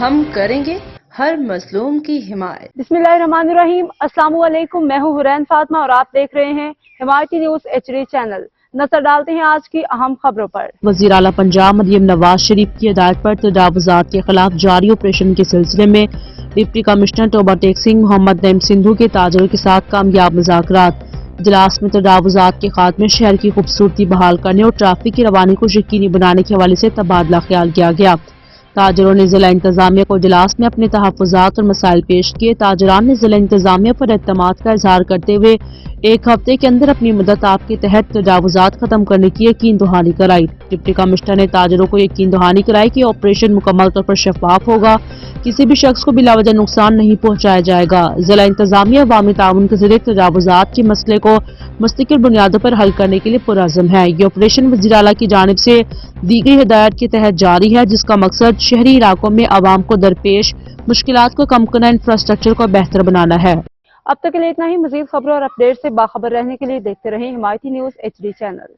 ہم کریں گے ہر مظلوم کی حمایت۔ بسم اللہ الرحمن الرحیم۔ السلام علیکم، میں ہوں حرین فاطمہ اور آپ دیکھ رہے ہیں حمایتی نیوز HD چینل۔ نظر ڈالتے ہیں آج کی اہم خبروں پر۔ وزیر اعلیٰ پنجاب مریم نواز شریف کی ہدایت پر تجاوزات کے خلاف جاری آپریشن کے سلسلے میں ڈپٹی کمشنر ٹوبہ ٹیکنگ محمد نعیم سندھو کے تاجروں کے ساتھ کامیاب مذاکرات۔ اجلاس میں تجاوزات کے خاتمے، شہر کی خوبصورتی بحال کرنے اور ٹریفک کی روانی کو یقینی بنانے کے حوالے سے تبادلہ خیال کیا گیا۔ تاجروں نے ضلع انتظامیہ کو اجلاس میں اپنے تحفظات اور مسائل پیش کیے۔ تاجران نے ضلع انتظامیہ پر اعتماد کا اظہار کرتے ہوئے ایک ہفتے کے اندر اپنی مدت آپ کے تحت تجاوزات ختم کرنے کی یقین دہانی کرائی۔ ڈپٹی کمشنر نے تاجروں کو یقین دہانی کرائی کہ آپریشن مکمل طور پر شفاف ہوگا، کسی بھی شخص کو بلا وجہ نقصان نہیں پہنچایا جائے گا۔ ضلع انتظامیہ عوامی تعاون کے ذریعے تجاوزات کے مسئلے کو مستقل بنیادوں پر حل کرنے کے لیے پرعزم ہے۔ یہ آپریشن وزیر اعلیٰ کی جانب سے دی گئی ہدایت کے تحت جاری ہے، جس کا مقصد شہری علاقوں میں عوام کو درپیش مشکلات کو کم کرنا، انفراسٹرکچر کو بہتر بنانا ہے۔ اب تک کے لیے اتنا ہی۔ مزید خبروں اور اپڈیٹ سے باخبر رہنے کے لیے دیکھتے رہیں حمایتی نیوز HD چینل۔